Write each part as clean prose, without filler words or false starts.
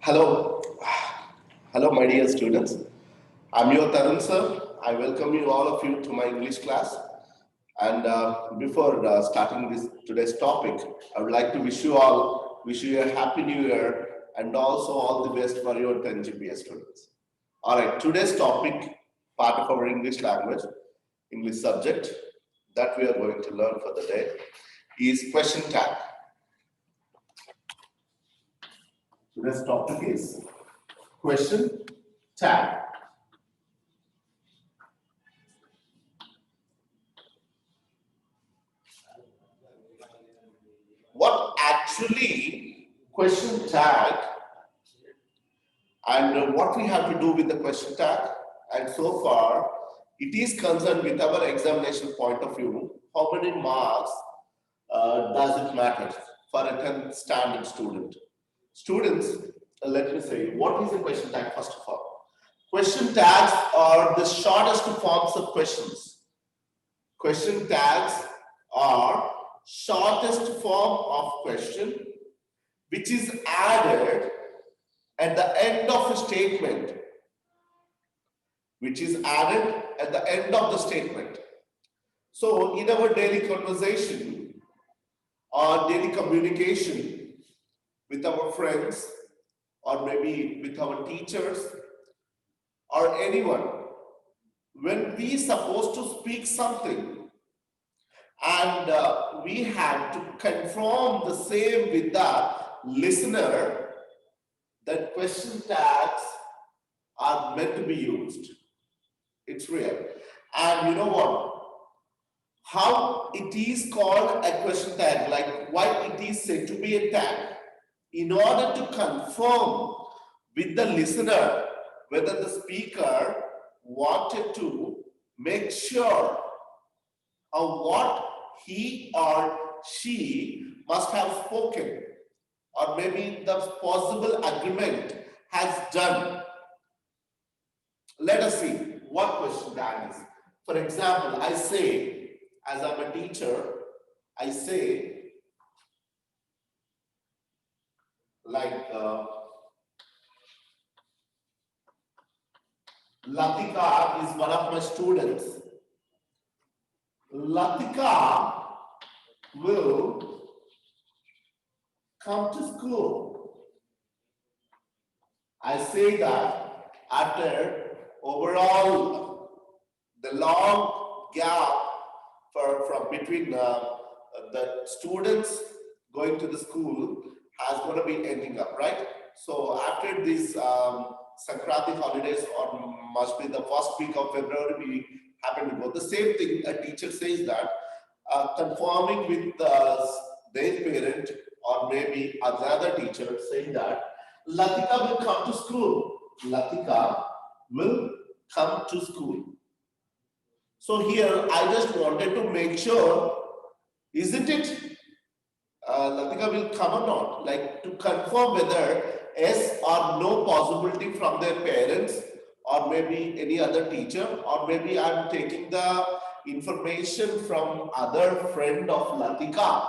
Hello, hello, my dear students. I'm your Tharun sir. I welcome you all of you to my English class. And before starting this today's topic, I would like to wish you a happy new year and also all the best for your 10 GPS students. All right, today's topic, part of our English language, English subject that we are going to learn for the day is question tag. Today's topic is question tag. What actually question tag and what we have to do with the question tag, and so far it is concerned with our examination point of view. How many marks does it matter for a 10th standard student? Students, let me say, what is a question tag first of all? Question tags are the shortest forms of questions. Question tags are shortest form of question which is added at the end of a statement. Which is added at the end of the statement. So in our daily conversation or daily communication with our friends or maybe with our teachers or anyone, when we supposed to speak something and we have to confirm the same with the listener, that question tags are meant to be used. It's real. And you know what? How it is called a question tag, like why it is said to be a tag, in order to confirm with the listener whether the speaker wanted to make sure of what he or she must have spoken, or maybe the possible agreement has done. Let us see what question tag is. For example, I say, as I'm a teacher, I say, like, Latika is one of my students. Latika will come to school. I say that after overall the long gap from between the students going to the school has going to be ending up, right? So after these Sankranti holidays, or must be the first week of February, we happen to go. The same thing, a teacher says that, confirming with their parent or maybe another teacher saying that Latika will come to school. Latika will come to school. So here I just wanted to make sure, isn't it Latika will come or not? Like to confirm whether yes or no possibility from their parents or maybe any other teacher, or maybe I'm taking the information from other friend of Latika.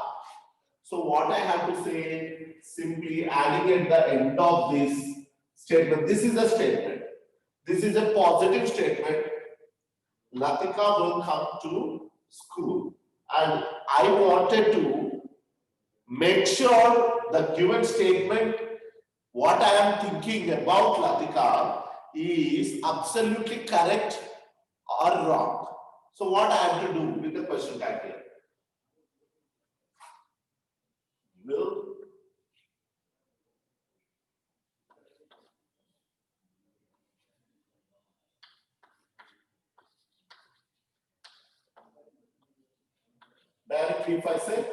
So what I have to say, simply adding at the end of this statement, this is a statement. This is a positive statement. Latika will come to school. And I wanted to make sure the given statement, what I am thinking about Latika is absolutely correct or wrong. So what I have to do with the question tag here? Will directly if I say,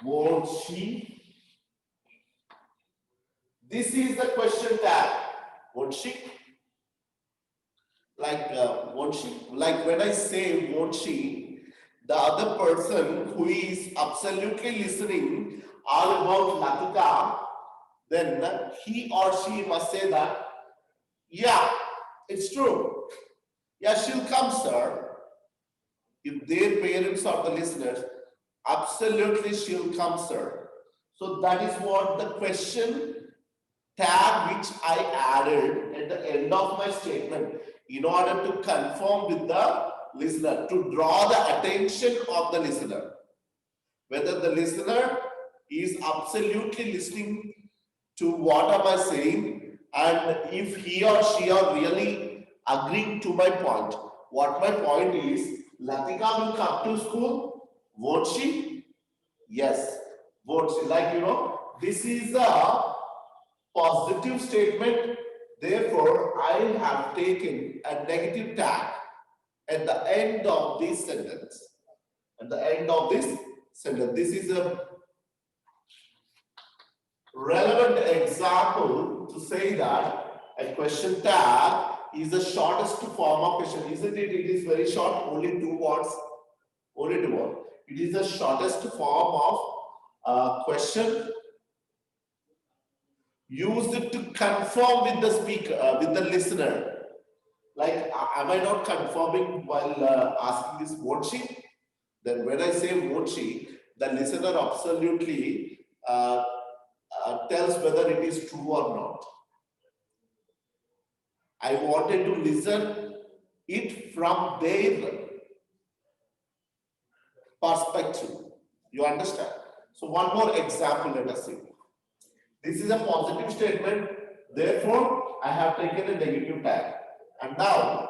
won't she? This is the question tag. Won't she? Like, won't she? Like when I say, won't she, the other person who is absolutely listening all about Latika, then he or she must say that, yeah, it's true. Yeah, she'll come, sir. If their parents are the listeners, absolutely she'll come, sir. So that is what the question tag which I added at the end of my statement in order to confirm with the listener, to draw the attention of the listener, whether the listener is absolutely listening to what am I saying, and if he or she are really agreeing to my point. What my point is, Latika will come to school, won't she? Yes, won't she? Like, this is a positive statement. Therefore, I have taken a negative tag at the end of this sentence. At the end of this sentence, this is a relevant example to say that a question tag is the shortest form of question, isn't it? It is very short, only 2 words. Only 2 words. It is the shortest form of question used to confirm with the speaker, with the listener. Like, am I not confirming while asking this won't she? Then when I say won't she, the listener absolutely tells whether it is true or not. I wanted to listen it from their perspective. You understand? So one more example, let us see. This is a positive statement. Therefore, I have taken a negative tag. And now,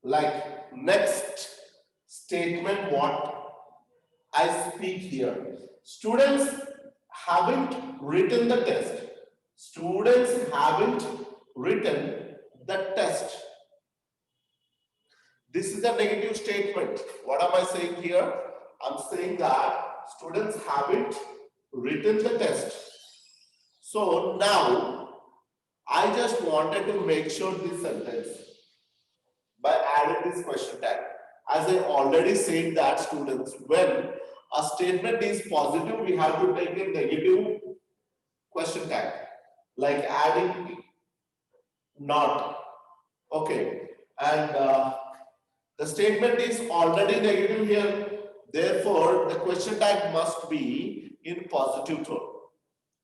like next statement, what I speak here. Students haven't written the test. Students haven't written the test. This is a negative statement. What am I saying here? I'm saying that students haven't written the test. So now, I just wanted to make sure this sentence by adding this question tag. As I already said that students, when a statement is positive, we have to take a negative question tag, like adding not. Okay, and the statement is already negative here. Therefore, the question tag must be in positive tone.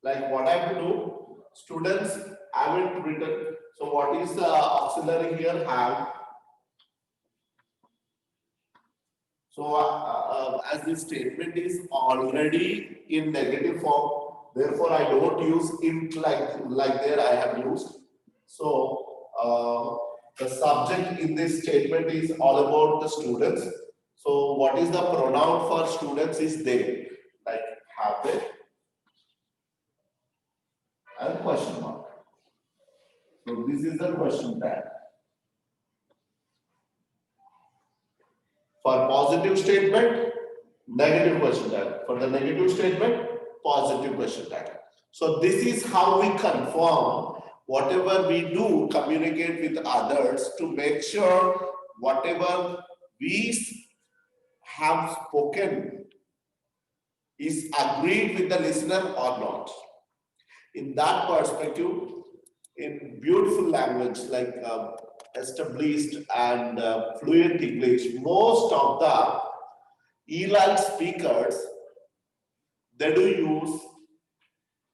Like what I have to do, students haven't written. So what is the auxiliary here? Have. So as this statement is already in negative form, therefore I don't use int like there I have used. So the subject in this statement is all about the students. So what is the pronoun for students is they, like have they and question mark. So this is the question tag. For positive statement, negative question tag. For the negative statement, positive question tag. So this is how we confirm whatever we do, communicate with others to make sure whatever we have spoken is agreed with the listener or not. In that perspective, in beautiful language like established and fluent English, most of the elite speakers, they do use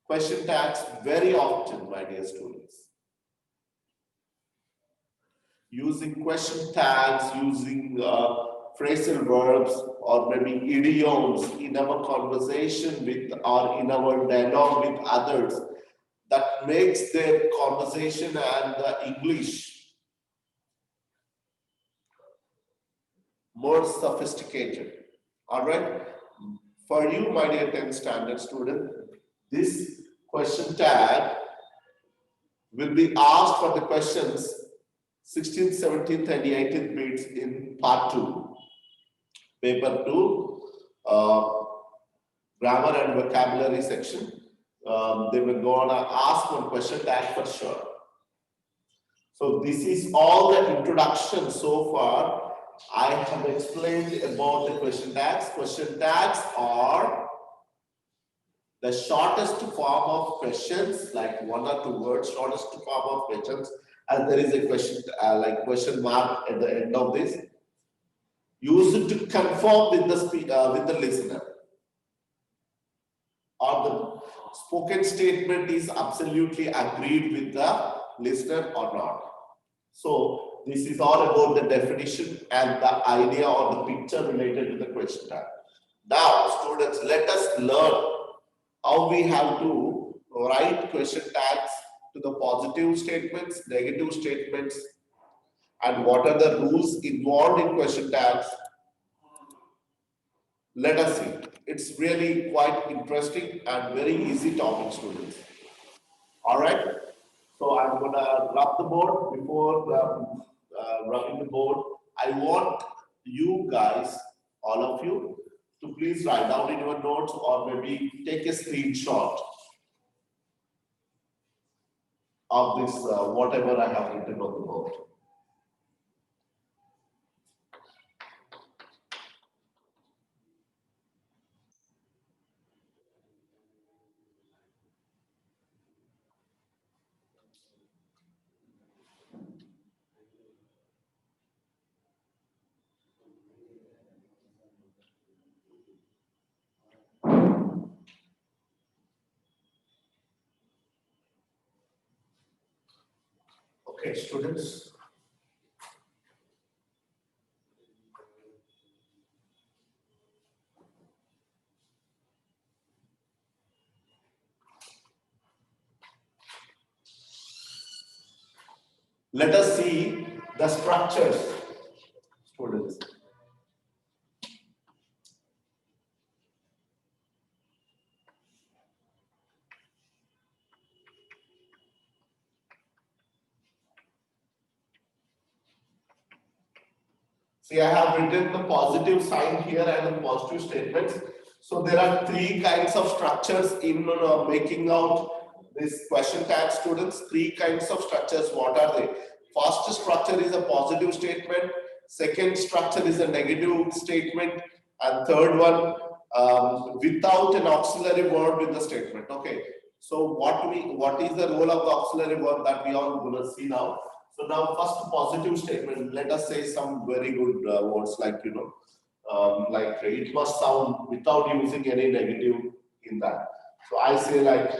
question tags very often, my dear students. Using question tags, using phrasal verbs or maybe idioms in our conversation with or in our dialogue with others, that makes their conversation and English more sophisticated. All right. For you, my dear 10th standard student, this question tag will be asked for the questions 16th, 17th, and 18th bits in part 2. Paper 2, grammar and vocabulary section. They will go on and ask one question tag for sure. So this is all the introduction so far. I have explained about the question tags. Question tags are the shortest form of questions, like 1 or 2 words, shortest form of questions, and there is a question like question mark at the end of this. Use it to confirm with the listener, or the spoken statement is absolutely agreed with the listener or not. So this is all about the definition and the idea or the picture related to the question tag. Now, students, let us learn how we have to write question tags to the positive statements, negative statements, and what are the rules involved in question tags. Let us see. It's really quite interesting and very easy topic, students. All right. So I'm gonna rub the board. Before rubbing the board, I want you guys, all of you, to please write down in your notes or maybe take a screenshot of this whatever I have written on the board. Okay, students. Let us see the structures, students. See, I have written the positive sign here and the positive statements. So there are 3 kinds of structures in making out this question tag, students. 3 kinds of structures. What are they? First structure is a positive statement. Second structure is a negative statement. And third one, without an auxiliary word with the statement. Okay. So what is the role of the auxiliary word that we are going to see now? So now first positive statement, let us say some very good words like, like it must sound without using any negative in that. So I say like,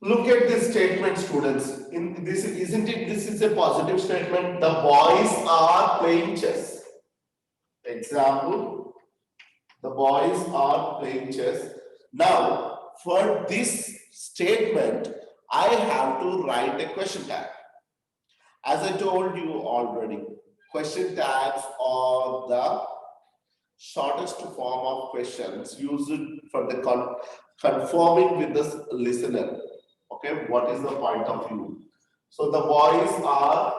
look at this statement, students. In this, isn't it? This is a positive statement. The boys are playing chess. Example, the boys are playing chess. Now, for this statement, I have to write a question tag. As I told you already, question tags are the shortest form of questions used for the conforming with the listener. Okay, what is the point of view? So the boys are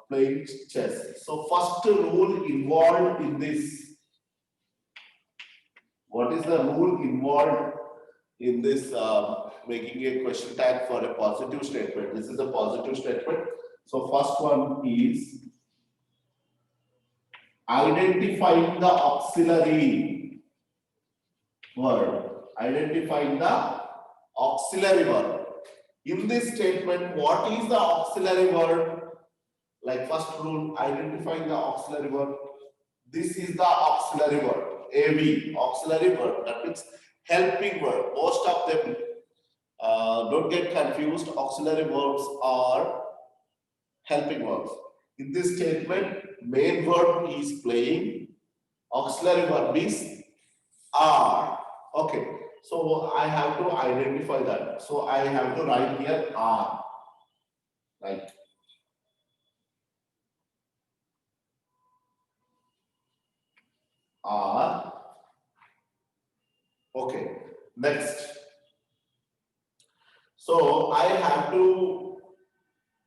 playing chess. So first rule involved in this. What is the rule involved in this making a question tag for a positive statement? This is a positive statement. So first one is identifying the auxiliary word. Identifying the auxiliary word. In this statement, what is the auxiliary word? Like first rule, identifying the auxiliary word. This is the auxiliary word. AV, auxiliary word. That means helping word. Most of them, don't get confused. Auxiliary verbs are helping verbs. In this statement, main verb is playing. Auxiliary verb is are. Okay. So I have to identify that. So I have to write here are. Like are. Okay, next. So I have to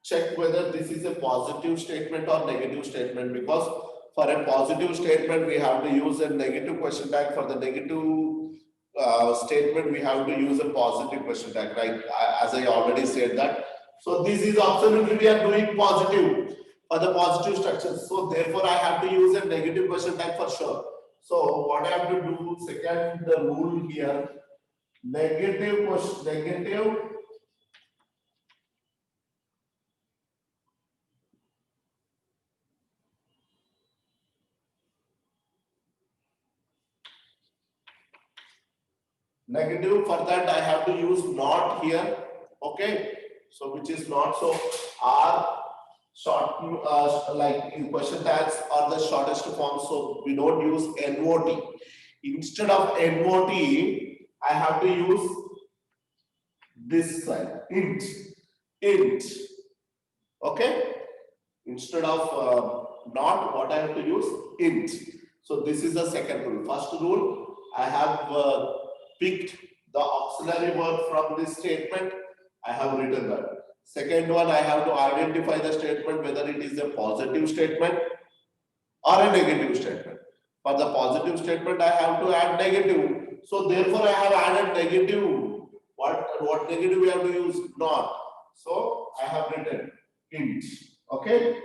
check whether this is a positive statement or negative statement, because for a positive statement we have to use a negative question tag. For the negative statement we have to use a positive question tag, right? As I already said that. So this is absolutely, we are doing positive for the positive structures. So therefore I have to use a negative question tag for sure. So what I have to do, second the rule here, negative question, negative, for that I have to use not here. Okay, so which is not, so R short like in question tags are the shortest form, so we don't use NOT. Instead of NOT I have to use this side, int. Okay, instead of not, what I have to use, int. So this is the second rule. First rule, I have picked the auxiliary verb from this statement. I have written that. Second one, I have to identify the statement whether it is a positive statement or a negative statement. For the positive statement, I have to add negative. So therefore, I have added negative. What negative we have to use? Not. So I have written int. Okay.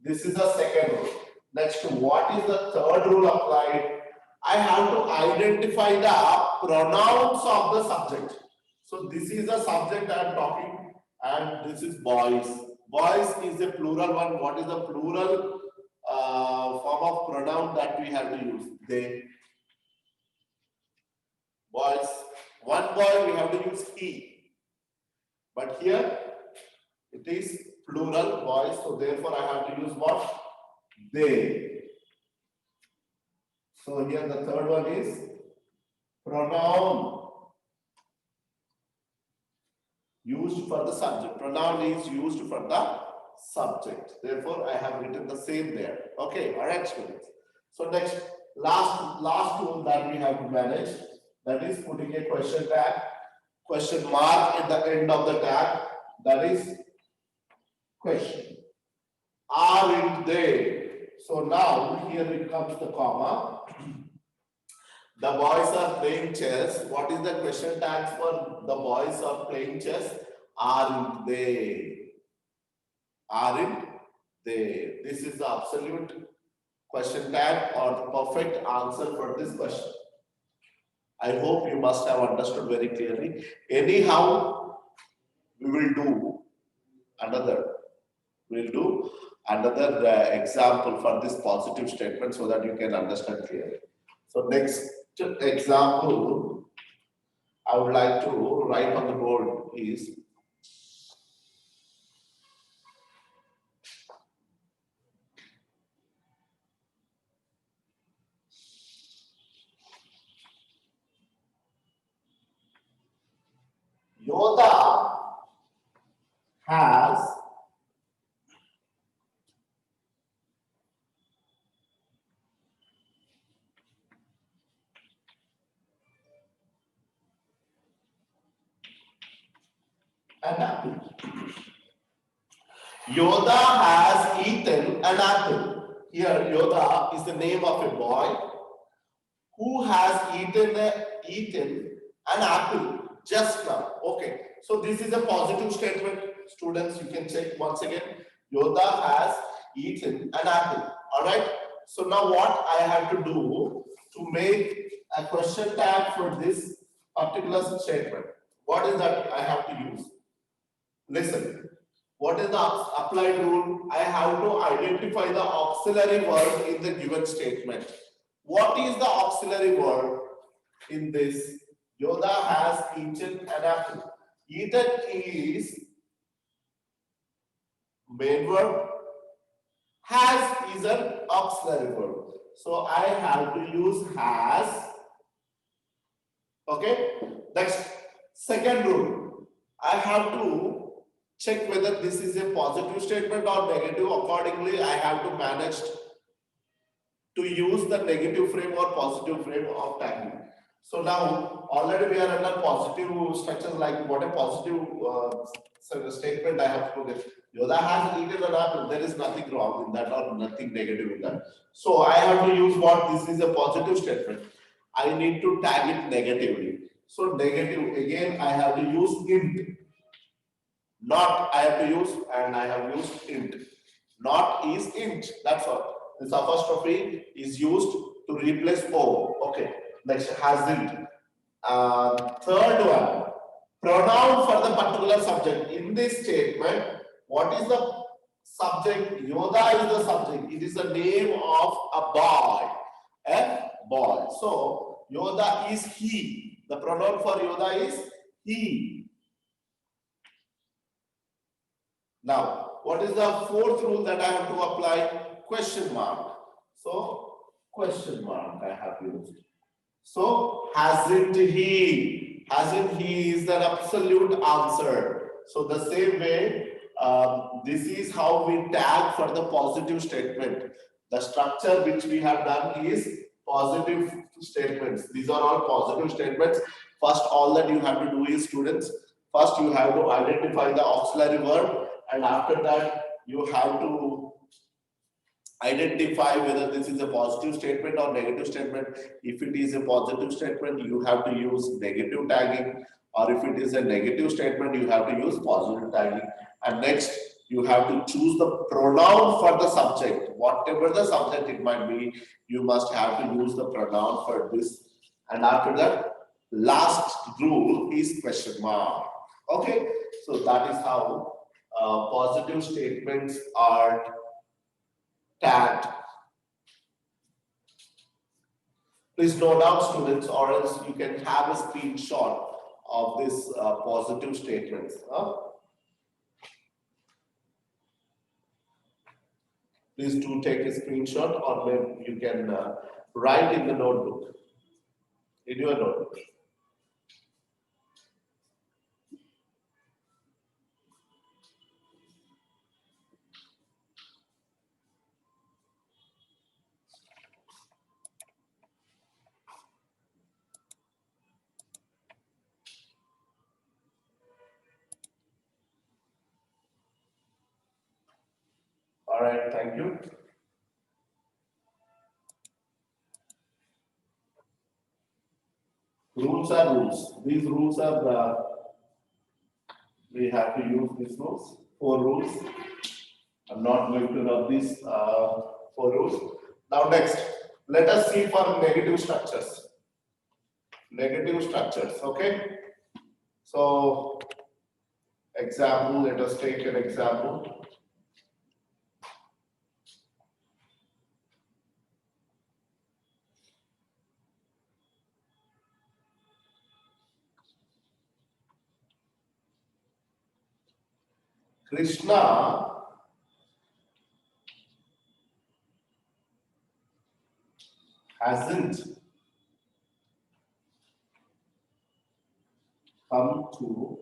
This is the second rule. Next, what is the third rule applied? I have to identify the pronouns of the subject. So this is the subject I am talking, and this is boys. Boys is a plural one. What is the plural form of pronoun that we have to use? They. Boys. One boy we have to use he. But here it is plural boys, so therefore I have to use what? They. So here the third one is pronoun used for the subject. Pronoun is used for the subject. Therefore, I have written the same there. Okay, all right, students. So next, last tool that we have to manage, that is putting a question tag, question mark at the end of the tag. That is question. Aren't they? So now here it comes the comma. The boys are playing chess. What is the question tag for the boys are playing chess? Aren't they? Aren't they? This is the absolute question tag or the perfect answer for this question. I hope you must have understood very clearly. Anyhow, we will do another example for this positive statement so that you can understand clearly. So next example I would like to write on the board is Yoda has an apple. Yoda has eaten an apple. Here, Yoda is the name of a boy who has eaten an apple just now. Okay, so this is a positive statement. Students, you can check once again. Yoda has eaten an apple. All right. So now what I have to do to make a question tag for this particular statement? What is that I have to use? Listen. What is the applied rule? I have to identify the auxiliary word in the given statement. What is the auxiliary word in this? Yoda has eaten an apple. Eaten is main verb. Has is an auxiliary verb. So I have to use has. Okay. Next, second rule. I have to check whether this is a positive statement or negative. Accordingly, I have to manage to use the negative frame or positive frame of tagging. So now already we are under positive structure, like what a positive statement I have to get. Yoda has eaten an apple. There is nothing wrong in that or nothing negative in that. So I have to use what this is a positive statement. I need to tag it negatively. So negative, again I have to use int. Not I have to use, and I have used int. Not is int. That's all. This apostrophe is used to replace O. Okay. Next hasn't. Third one, pronoun for the particular subject. In this statement, what is the subject? Yoda is the subject. It is the name of a boy. A boy. So Yoda is he. The pronoun for Yoda is he. Now, what is the fourth rule that I have to apply? Question mark. So, question mark I have used. So, hasn't he? Hasn't he is the absolute answer. So, the same way, this is how we tag for the positive statement. The structure which we have done is positive statements. These are all positive statements. First, all that you have to do is, students, first you have to identify the auxiliary verb. And after that, you have to identify whether this is a positive statement or negative statement. If it is a positive statement, you have to use negative tagging. Or if it is a negative statement, you have to use positive tagging. And next, you have to choose the pronoun for the subject. Whatever the subject it might be, you must have to use the pronoun for this. And after that, last rule is question mark. Okay, so that is how positive statements are tagged. Please note down, students, or else you can have a screenshot of this positive statements. Please do take a screenshot, or maybe you can write in the notebook, in your notebook. All right, thank you. Rules are rules. These rules are, we have to use these rules, 4 rules. I'm not going to rub these 4 rules. Now next, let us see for negative structures. Negative structures, okay? So, example, let us take an example. Krishna hasn't come to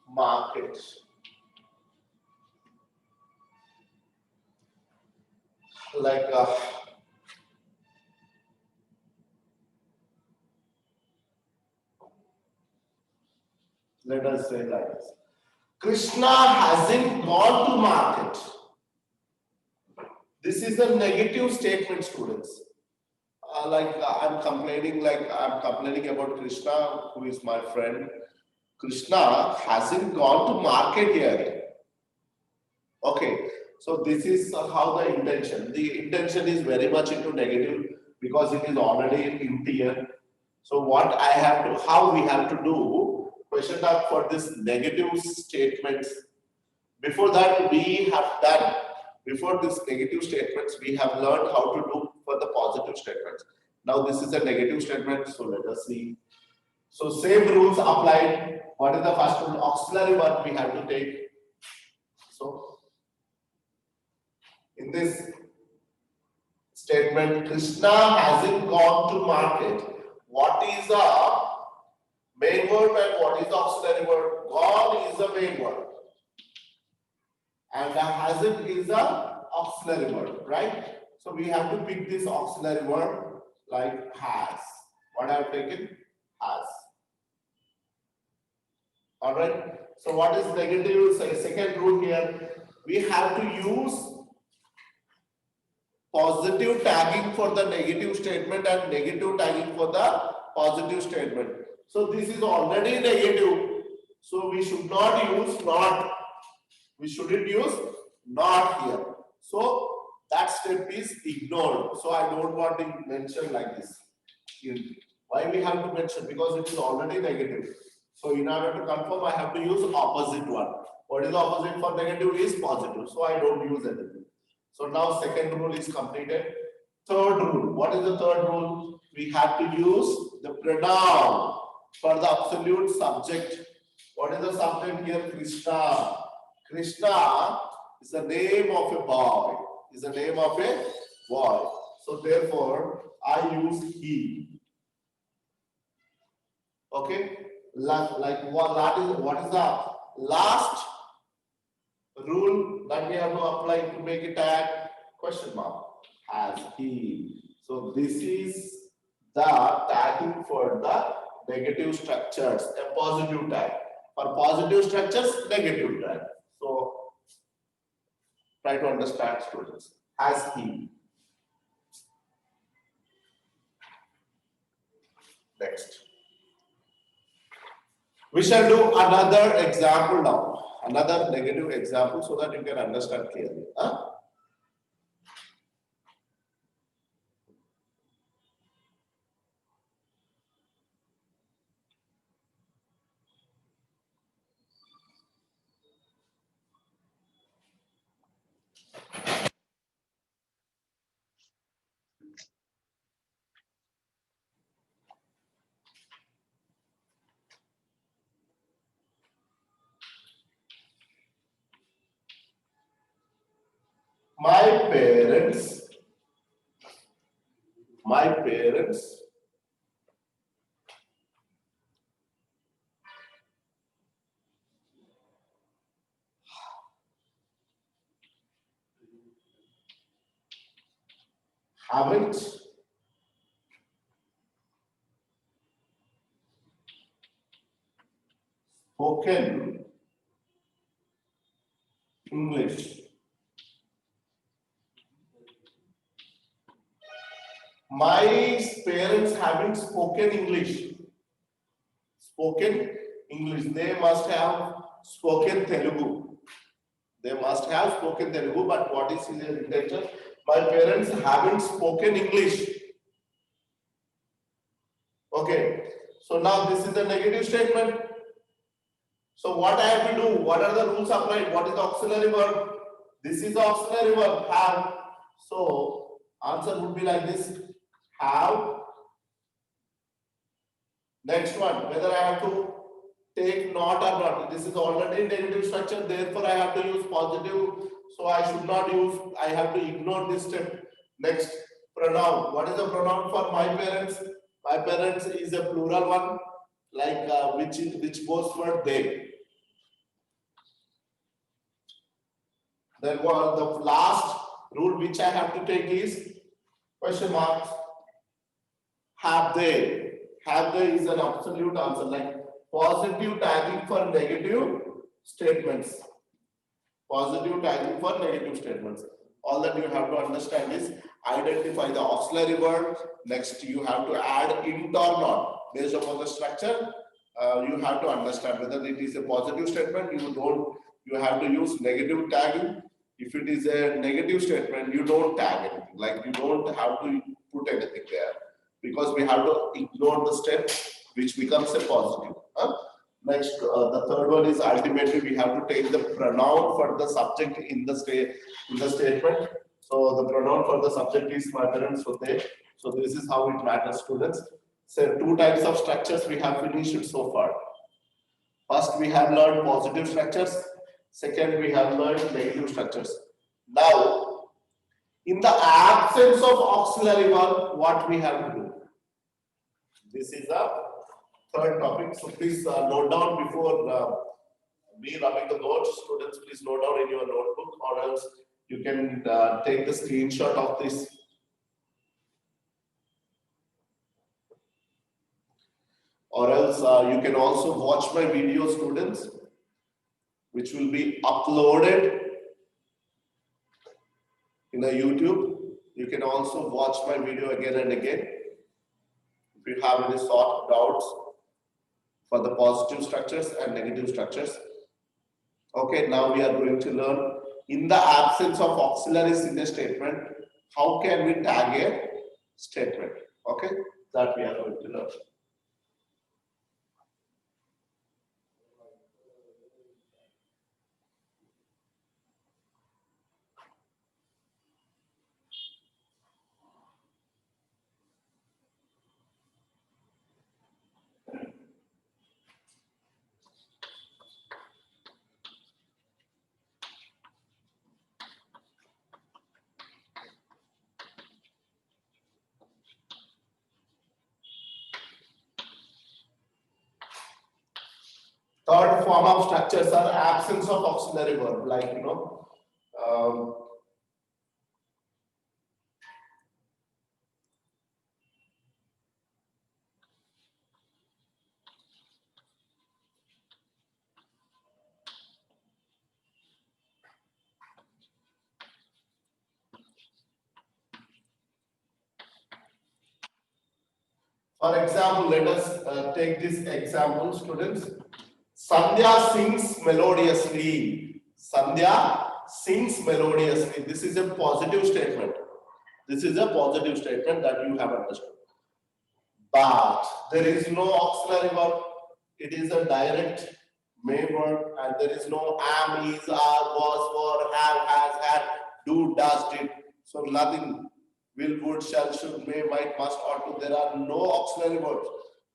market. Like let us say like this. Krishna hasn't gone to market. This is a negative statement, students. I'm complaining about Krishna, who is my friend. Krishna hasn't gone to market yet. Okay, so this is how the intention. The intention is very much into negative because it is already in here. So what I have to, how we have to do, question up for this negative statements. Before that, we have done, before this negative statements, we have learned how to do for the positive statements. Now this is a negative statement, so let us see. So same rules applied. What is the first rule? Auxiliary verb we have to take. So in this statement, Krishna hasn't gone to market. what is the main word and what is the auxiliary word? Gone is the main word. And the hasn't is the auxiliary word, right? So we have to pick this auxiliary word like has. What I have taken? Has. Alright. So what is negative? Second rule here. We have to use positive tagging for the negative statement and negative tagging for the positive statement. So this is already negative. So we should not use not. We shouldn't use not here. So that step is ignored. So I don't want to mention like this. Why we have to mention? Because it is already negative. So in order to confirm, I have to use opposite one. What is the opposite for negative is positive. So I don't use anything. So now second rule is completed. Third rule. What is the third rule? We have to use the pronoun for the absolute subject. What is the subject here? Krishna. Krishna is the name of a boy. Is the name of a boy. So therefore, I use he. Okay. Like what is the last rule that we have to apply to make it tag? Question mark. As he. So this is the tagging for the negative structures. A positive tag. For positive structures, negative tag. So try to understand, students. As he. Next. We shall do another example now. Another negative example so that you can understand clearly. Huh? My parents haven't spoken English. My parents haven't spoken English. Spoken English. They must have spoken Telugu. They must have spoken Telugu, but what is their intention? My parents haven't spoken English. Okay. So now this is the negative statement. So what I have to do? What are the rules applied? What is the auxiliary verb? This is the auxiliary verb, have. So answer would be like this. Have. Next one, whether I have to take not or not. This is already negative structure, therefore I have to use positive. So I should not use, I have to ignore this step. Next, pronoun. What is the pronoun for my parents? My parents is a plural one, like which goes for they. Then the last rule which I have to take is question marks. Have they? Have they is an absolute answer, like positive tagging for negative statements. Positive tagging for negative statements. All that you have to understand is identify the auxiliary word. Next, you have to add int or not. Based upon the structure, you have to understand whether it is a positive statement. You have to use negative tagging. If it is a negative statement, you don't tag anything. Like you don't have to put anything there, because we have to ignore the step which becomes a positive. Next, the third one is ultimately we have to take the pronoun for the subject in the statement. So the pronoun for the subject is my parents, so they. So this is how it matters, students. So two types of structures we have finished so far. First, we have learned positive structures. Second, we have learned negative structures. Now, in the absence of auxiliary verb, what we have to do? This is a third topic. So please note down before me rubbing the board. Students, please note down in your notebook, or else you can take the screenshot of this. Or else you can also watch my video, students, which will be uploaded in a YouTube. You can also watch my video again and again. If you have any sort of doubts for the positive structures and negative structures. Okay, now we are going to learn, in the absence of auxiliaries in a statement, how can we tag a statement? Okay, that we are going to learn. Third form of structures are absence of auxiliary verb, like for example, let us take this example, students. Sandhya sings melodiously. Sandhya sings melodiously. This is a positive statement. This is a positive statement that you have understood. But there is no auxiliary verb. It is a direct may verb, and there is no am, is, are, was, were, have, has, had, do, does, did. So nothing. Will, would, shall, should, may, might, must, ought to. There are no auxiliary verbs.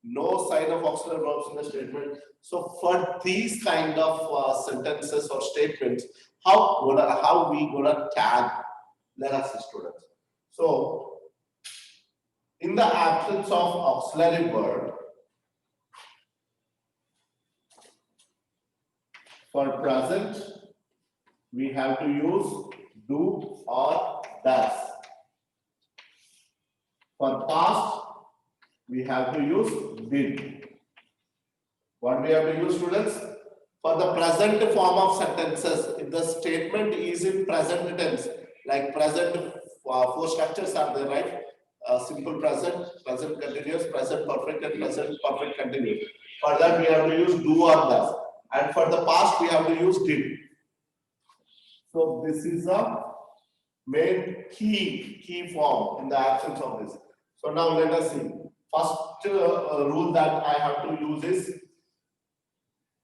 No sign of auxiliary verbs in the statement. So for these kind of sentences or statements, how we gonna tag? Let us see, students. So in the absence of auxiliary verb, for present we have to use do or does. For past we have to use did. What we have to use, students? For the present form of sentences, if the statement is in present tense, like present, four structures are there, right? Simple present, present continuous, present perfect, and present perfect continuous. For that we have to use do or does. And for the past we have to use did. So this is a main key form in the absence of this. So now let us see. First rule that I have to use is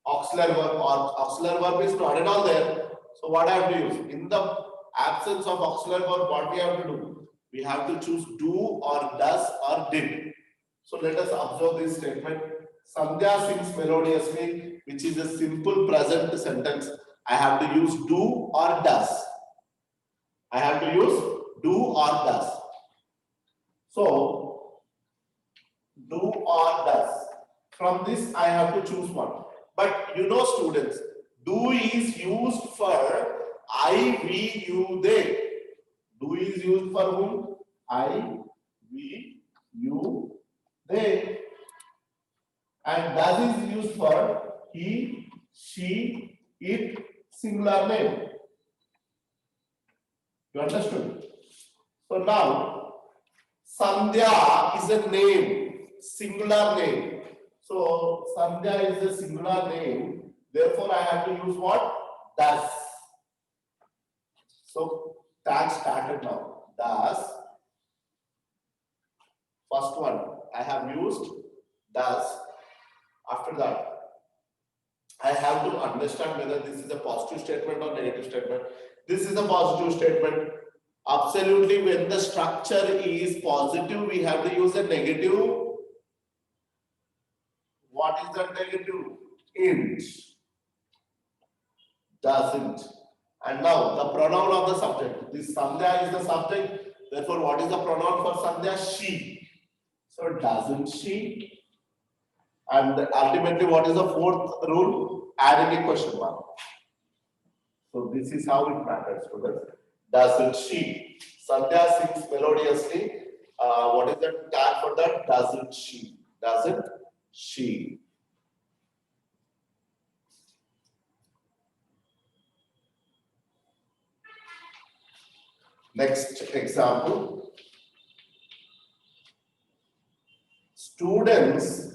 auxiliary verb, or auxiliary verb is not at all there. So what I have to use? In the absence of auxiliary verb, what we have to do? We have to choose do or does or did. So let us observe this statement. Sandhya sings melodiously, which is a simple present sentence. I have to use do or does. I have to use do or does. So do or does. From this I have to choose one. But you know, students, do is used for I, we, you, they. Do is used for whom? I, we, you, they. And does is used for he, she, it, singular name. You understood? So now, Sandhya is a name, singular name. So Sandhya is a singular name. Therefore, I have to use what? Does. So tag started now. Does. First one I have used does. After that, I have to understand whether this is a positive statement or negative statement. This is a positive statement. Absolutely, when the structure is positive, we have to use a negative. What is that negative? Int. Doesn't. And now the pronoun of the subject. This Sandhya is the subject. Therefore, what is the pronoun for Sandhya? She. So doesn't she? And ultimately, what is the fourth rule? Adding a question mark. So this is how it matters, students. Doesn't she? Sandhya sings melodiously. What is the tag for that? Doesn't she? Doesn't she? Next example. Students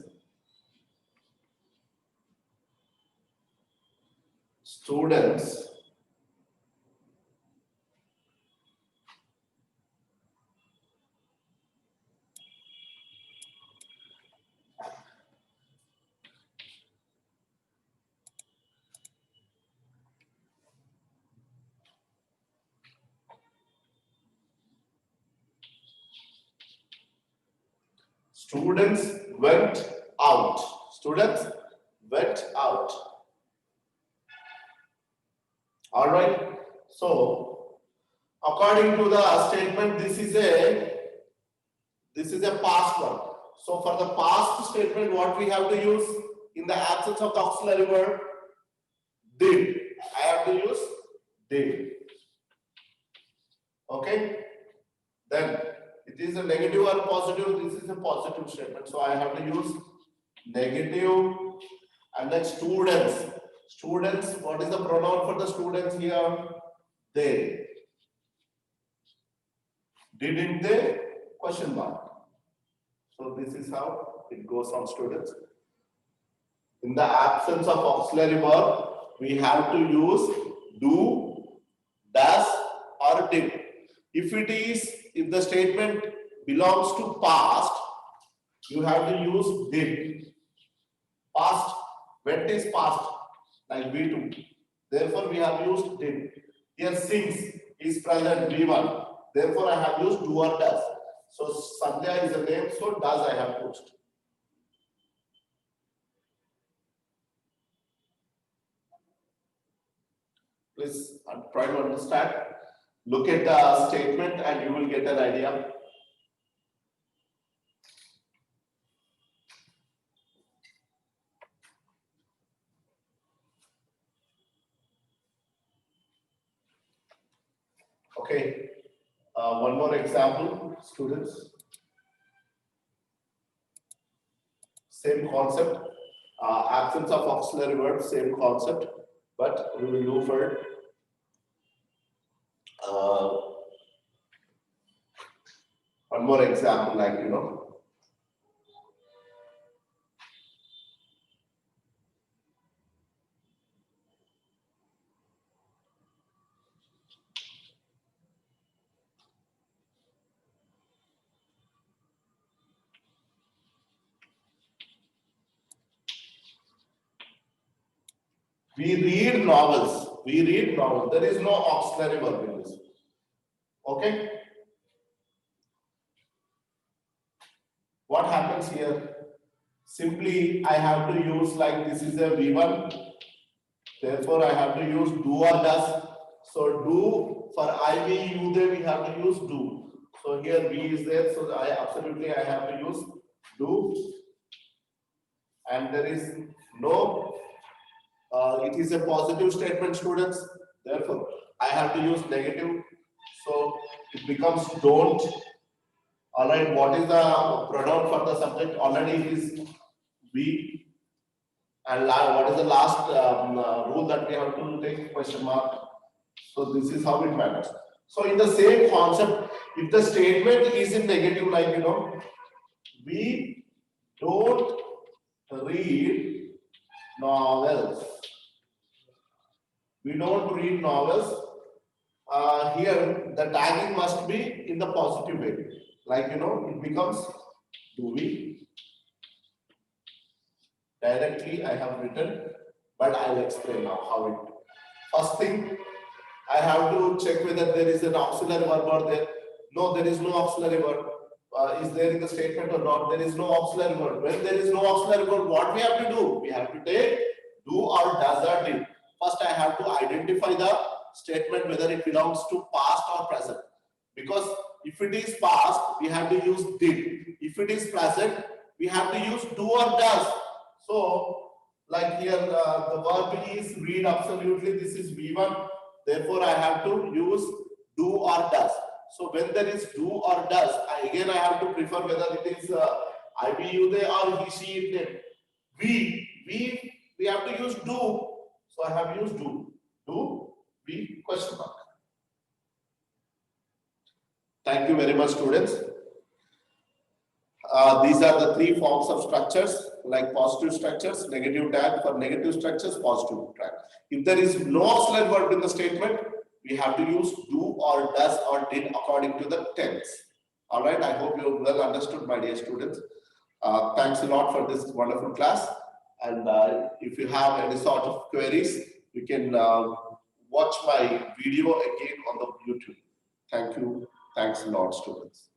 went out. Students went out. All right. So, according to the statement, this is a past one. So, for the past statement, what we have to use in the absence of the auxiliary verb? Did. I have to use did. Okay. Then it is a negative or positive. This is a positive statement. So I have to use negative. And then students. Students, what is the pronoun for the students here? They. Didn't they? Question mark. So this is how it goes on, students. In the absence of auxiliary verb, we have to use do, does, or did. If the statement belongs to past, you have to use did. Past, went is past, like V2. Therefore, we have used did. Here, sings is present, V1. Therefore, I have used do or does. So, Sandhya is a name, so does I have used. Please try to understand. Look at the statement and you will get an idea. Okay, one more example, students. Same concept, absence of auxiliary verb, same concept, but we will do for one more example, like we read novels. We read novels. There is no auxiliary verb in this. Okay. What happens here? Simply, I have to use like this is a V1. Therefore, I have to use do or does. So, do for I, we, you, they, we have to use do. So, here we is there. So, I have to use do. And there is no, it is a positive statement, students. Therefore, I have to use negative. So, it becomes don't. All right, what is the pronoun for the subject? Already it is we. And what is the last rule that we have to take? Question mark. So this is how it matters. So in the same concept, if the statement is in negative, like we don't read novels. We don't read novels. Here the tagging must be in the positive way. Like it becomes do we. Directly I have written, but I'll explain now how it. First thing, I have to check whether there is an auxiliary verb or there. No, there is no auxiliary verb. Is there in the statement or not? There is no auxiliary verb. When there is no auxiliary verb, what we have to do? We have to take do or does or did. First, I have to identify the statement whether it belongs to past or present. Because If it is past, we have to use did. If it is present, we have to use do or does. So, like here, the verb is read absolutely. This is V1. Therefore, I have to use do or does. So, when there is do or does, I have to prefer whether it is I, we, you, they, or he, she, it, them. We have to use do. So, I have used do. Do, we, question mark. Thank you very much, students. These are the three forms of structures, like positive structures, negative tag. For negative structures, positive tag. If there is no auxiliary verb in the statement, we have to use do or does or did according to the tense. All right, I hope you well understood, my dear students. Thanks a lot for this wonderful class. And if you have any sort of queries, you can watch my video again on the YouTube. Thank you. Thanks a lot, students.